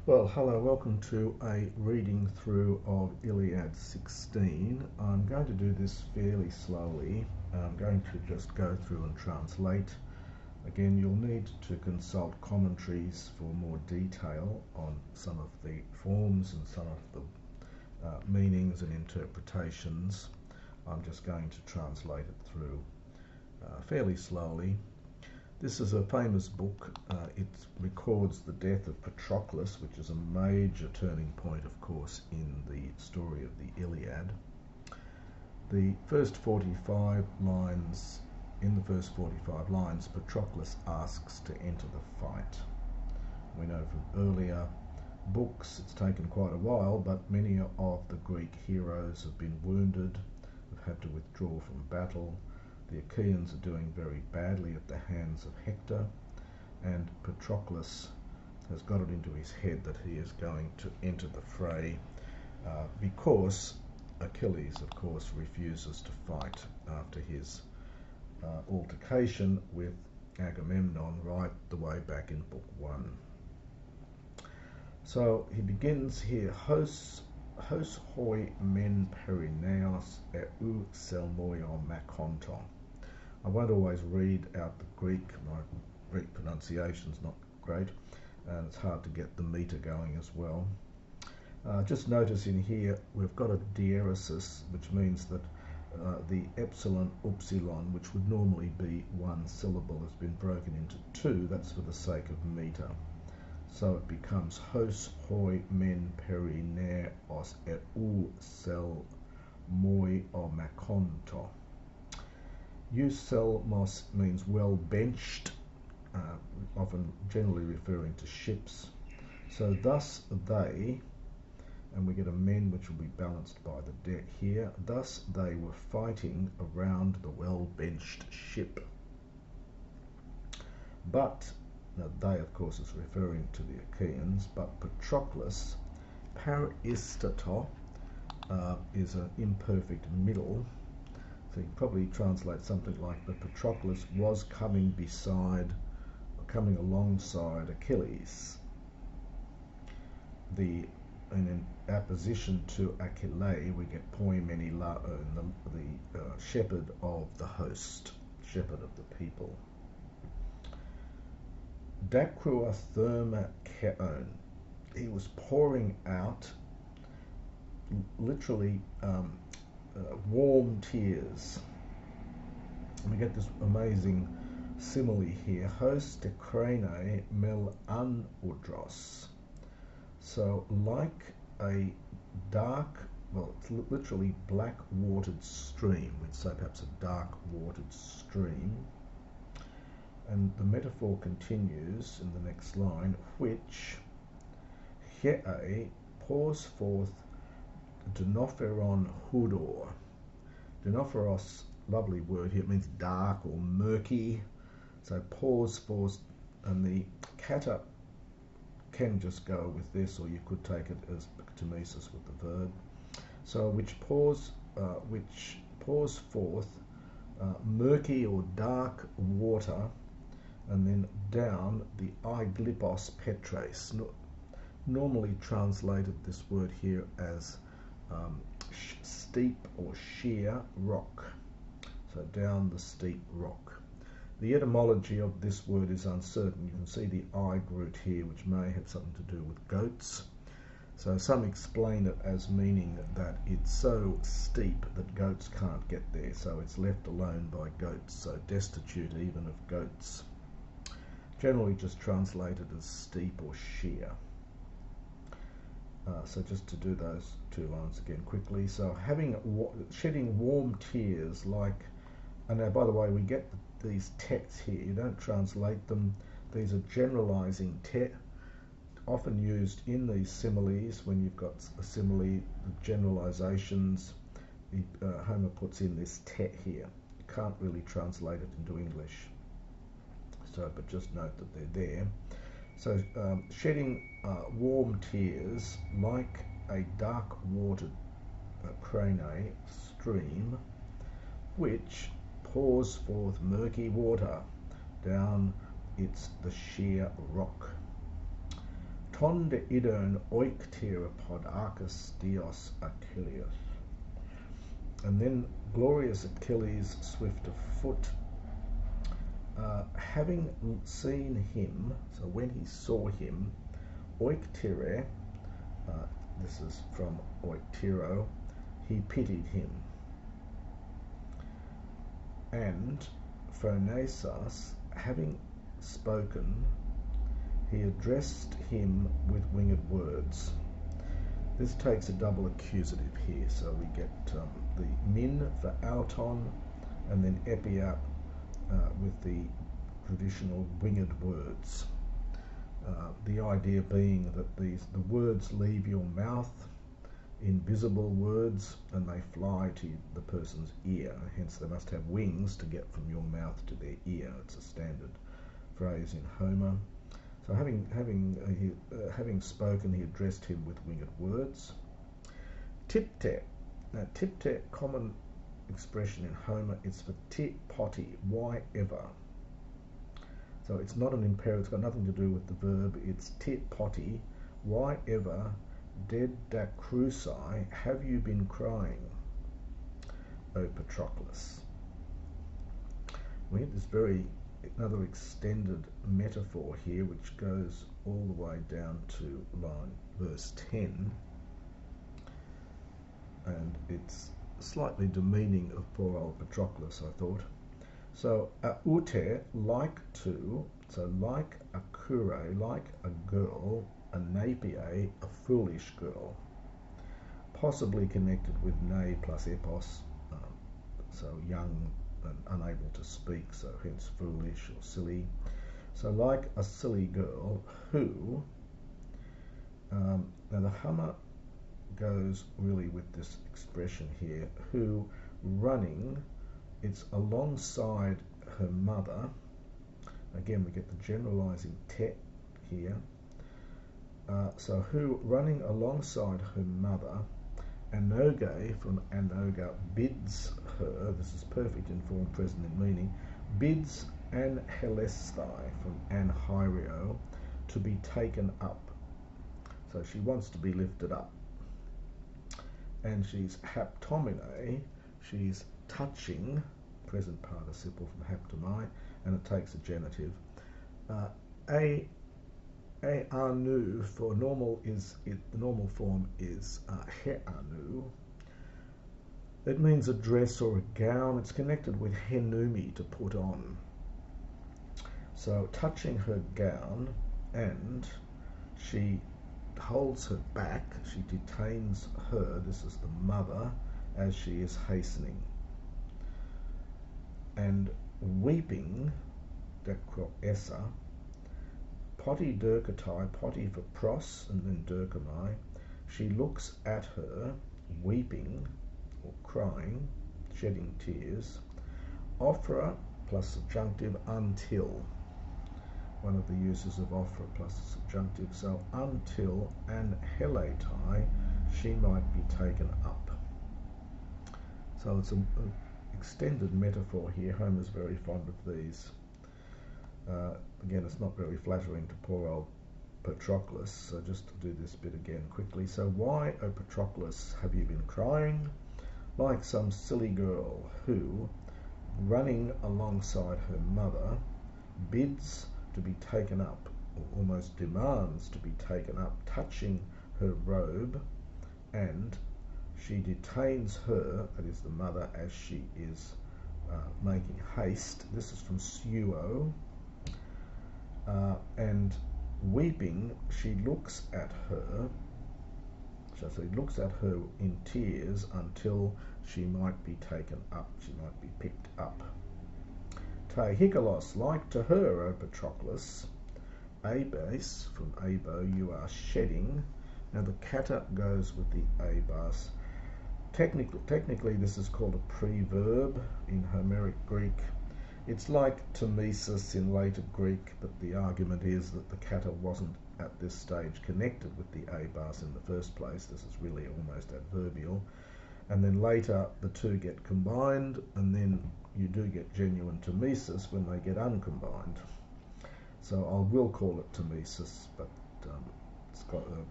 Well, hello, welcome to a reading through of Iliad 16. I'm going to do this fairly slowly. I'm going to just go through and translate. Again, you'll need to consult commentaries for more detail on some of the forms and some of the meanings and interpretations. I'm just going to translate it through fairly slowly. This is a famous book. It records the death of Patroklos, which is a major turning point, of course, in the story of the Iliad. The first 45 lines, in the first 45 lines, Patroklos asks to enter the fight. We know from earlier books it's taken quite a while, but many of the Greek heroes have been wounded, have had to withdraw from battle. The Achaeans are doing very badly at the hands of Hector, and Patroklos has got it into his head that he is going to enter the fray because Achilles, of course, refuses to fight after his altercation with Agamemnon right the way back in Book 1. So he begins here, Hos hoi men perineos eu selmoio makonton. I won't always read out the Greek. My Greek pronunciation's not great, and it's hard to get the meter going as well. Just notice in here we've got a diaeresis, which means that the epsilon upsilon, which would normally be one syllable, has been broken into two. That's for the sake of meter. So it becomes hos hoi men perineos eu selmoi o makonto. Euselmos means well benched, often generally referring to ships. So thus they, and we get a men which will be balanced by the deck here, thus they were fighting around the well-benched ship. But, now they of course is referring to the Achaeans, but Patroklos, paristato, is an imperfect middle. So you can probably translate something like that Patroklos was coming alongside Achilles. And in apposition to Achilles, we get poimeni laon, the shepherd of the host, shepherd of the people. Dakrua therma keon, he was pouring out, literally, warm tears. And we get this amazing simile here, hos tekrene mel anudros. So like a dark, well, it's literally black watered stream, we'd say perhaps a dark watered stream. And the metaphor continues in the next line, which pours forth Denopheron hudor. Denopheros, lovely word here, it means dark or murky. So pours forth, and the kata can just go with this, or you could take it as ktamesis with the verb. So which pours forth murky or dark water, and then down the aiglipos petres. Normally translated this word here as steep or sheer rock, so down the steep rock. The etymology of this word is uncertain. You can see the I root here, which may have something to do with goats. So some explain it as meaning that it's so steep that goats can't get there, so it's left alone by goats, so destitute even of goats. Generally just translated as steep or sheer. So just to do those two lines again quickly. So shedding warm tears like, and now by the way, we get these tets here. You don't translate them. These are generalizing tet, often used in these similes. When you've got a simile, the generalizations, Homer puts in this tet here. You can't really translate it into English. So, but just note that they're there. So shedding warm tears like a dark watered crane stream, which pours forth murky water down the sheer rock. ton de idon oiktira pod arcus dios Achilles. And then glorious Achilles, swift of foot, having seen him, so when he saw him, oiktire, this is from oiktiro, he pitied him. And Phonasos, having spoken, he addressed him with winged words. This takes a double accusative here, so we get the min for auton, and then epia with the traditional winged words. The idea being that the words leave your mouth, invisible words, and they fly to the person's ear. Hence, they must have wings to get from your mouth to their ear. It's a standard phrase in Homer. So, having spoken, he addressed him with winged words. Tipte. Now, tipte, common expression in Homer, it's for ti poti, why ever. So it's not an imperative, it's got nothing to do with the verb, it's ti poti, why ever, dead da cruci, have you been crying, O Patroklos? We have this another extended metaphor here, which goes all the way down to verse 10, and it's slightly demeaning of poor old Patroklos, I thought. So, ute, like to, so like a kure, like a girl, a napie, a foolish girl, possibly connected with ne plus epos, so young and unable to speak, so hence foolish or silly. So like a silly girl who, now the Hummer goes really with this expression here, who running, it's alongside her mother. Again, we get the generalizing te here. So who running alongside her mother, anoge from anoga, bids her, this is perfect in form, present in meaning, bids an helesthai from anhyreo to be taken up. So she wants to be lifted up. And she's haptomine, she's touching, present participle from haptomai, and it takes a genitive. A anu for normal the normal form is he anu. It means a dress or a gown. It's connected with henumi, to put on. So touching her gown, and she holds her back, she detains her, this is the mother, as she is hastening. And weeping, dekro essa, poti durkatai, poti for pros, and then durkamai, she looks at her, weeping, or crying, shedding tears, offera plus subjunctive, until, one of the uses of offera plus subjunctive, so until an heletai, she might be taken up. So it's an extended metaphor here. Homer's very fond of these. Again, it's not very flattering to poor old Patroklos, so just to do this bit again quickly. So why, O Patroklos, have you been crying? Like some silly girl who, running alongside her mother, bids to be taken up, or almost demands to be taken up, touching her robe, and she detains her, that is the mother, as she is making haste. This is from Suo. And weeping, she looks at her, so she looks at her in tears until she might be taken up, she might be picked up. Te hikalos, like to her, O Patroklos, abas, from abo, you are shedding. Now the kata goes with the abas. Technically this is called a preverb in Homeric Greek. It's like Tomesis in later Greek, but the argument is that the kata wasn't at this stage connected with the abas in the first place. This is really almost adverbial. And then later the two get combined, and then you do get genuine Tomesis when they get uncombined. So I will call it Tomesis, but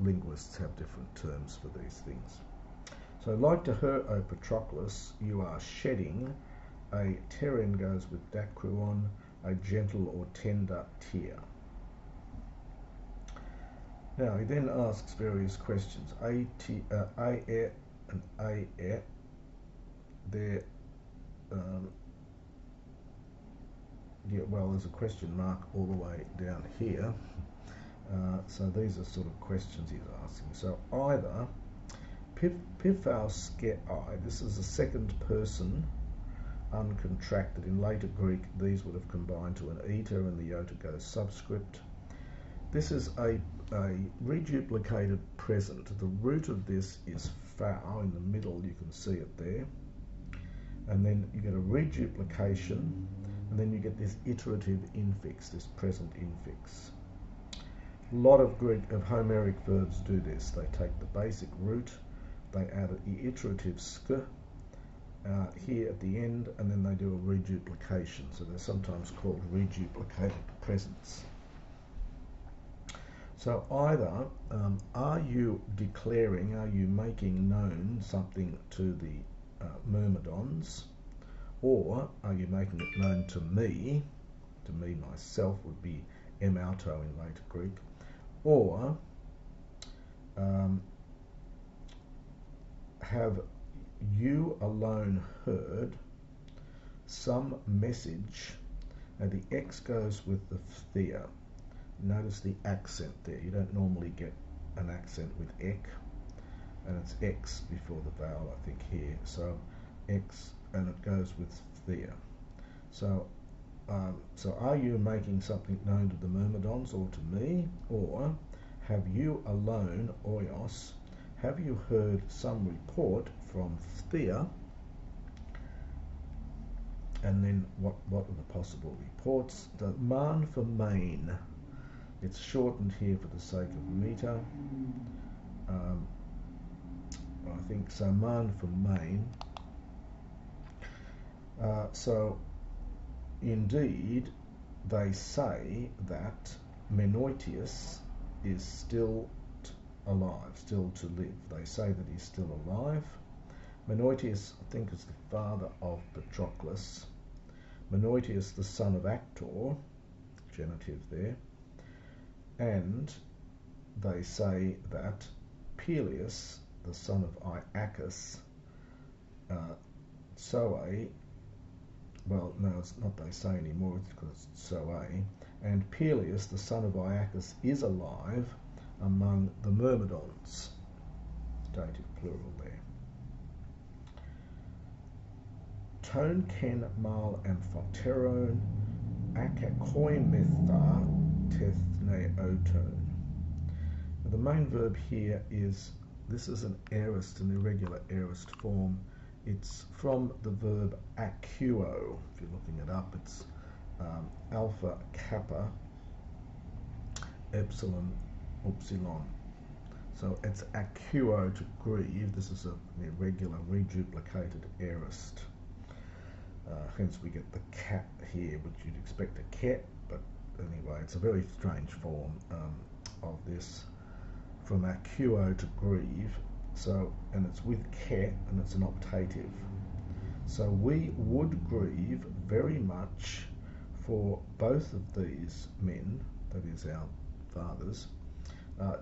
linguists have different terms for these things. So, like to her, O Patroklos, you are shedding. A pteron goes with dacruon, a gentle or tender tear. Now he then asks various questions. A and A, they're well, there's a question mark all the way down here. So these are sort of questions he's asking. So either Piphauskai, this is the second person uncontracted. In later Greek, these would have combined to an eta and the iota goes subscript. This is a reduplicated present. The root of this is phao in the middle, you can see it there. And then you get a reduplication, and then you get this iterative infix, this present infix. A lot of Homeric verbs do this. They take the basic root, they add the iterative sk here at the end, and then they do a reduplication. So they're sometimes called reduplicated presents. So either are you declaring, are you making known something to the myrmidons, or are you making it known to me myself would be emauto in later Greek, or have you alone heard some message, and the X goes with the thea. Notice the accent there. You don't normally get an accent with ek, and it's X before the vowel, I think, here. So X, and it goes with thea. So are you making something known to the myrmidons or to me, or have you alone, oios, have you heard some report from thea? And then what are the possible reports? The man for main. It's shortened here for the sake of meter. I think so. Man for main. So indeed, they say that Menoetius is still alive, still to live. They say that he's still alive. Menoetius, I think, is the father of Patroklos. Menoetius, the son of Actor, genitive there. And they say that Peleus, the son of Iacchus, Zoe, well, no, it's not they say anymore, it's because it's Zoe, and Peleus, the son of Iacchus, is alive among the myrmidons. Dative plural there. Tone ken mal amphoteron akakoimetha tethneoton. The main verb here is, this is an aorist, an irregular aorist form. It's from the verb akuo. If you're looking it up, it's alpha, kappa, epsilon, upsilon. So it's akuo, to grieve. This is an irregular, reduplicated aorist. Hence we get the cat here, which you'd expect a cat, but anyway, it's a very strange form of this, from akuo, to grieve. So, and it's with ket, and it's an optative. So we would grieve very much for both of these men, that is our fathers,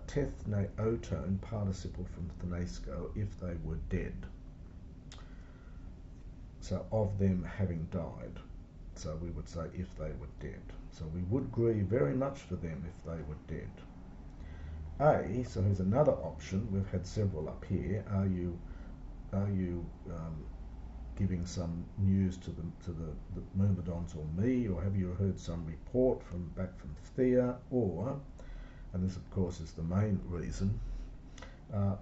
tethneoton, participle from thnesco, if they were dead. So of them having died. So we would say if they were dead. So we would grieve very much for them if they were dead. So here's another option. We've had several up here. Are you giving some news to the myrmidons or me, or have you heard some report back from Thea, or, and this of course is the main reason, are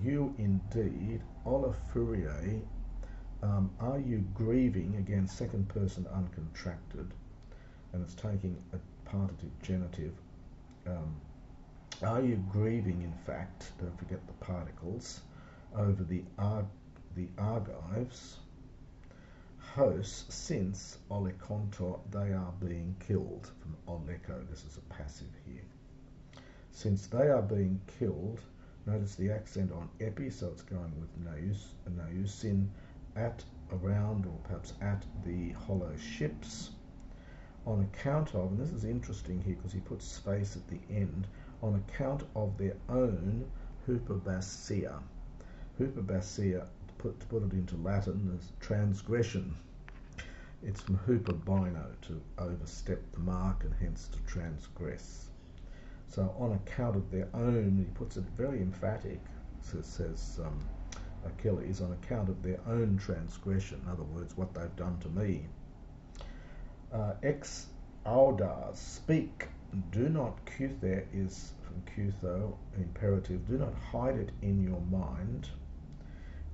you indeed ola furiae, are you grieving, again second person uncontracted, and it's taking a partitive genitive, are you grieving, in fact, don't forget the particles, over the Argives, hosts, since olekonto, they are being killed, from oleko, this is a passive here. Since they are being killed, notice the accent on epi, so it's going with Nausin, at, around, or perhaps at the hollow ships, on account of, and this is interesting here because he puts space at the end, on account of their own hyperbasia. Hyperbasia, to put it into Latin, is transgression. It's from hyperbino, to overstep the mark, and hence to transgress. So on account of their own, he puts it very emphatic, says Achilles, on account of their own transgression, in other words, what they've done to me. Ex audas, speak, do not, kuthe is from kutho, imperative, do not hide it in your mind,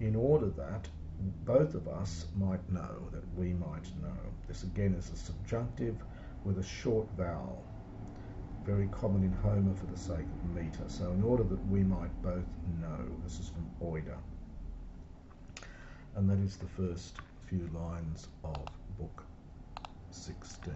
in order that both of us might know, that we might know. This again is a subjunctive with a short vowel, very common in Homer for the sake of meter. So in order that we might both know, this is from oida. And that is the first few lines of book 16.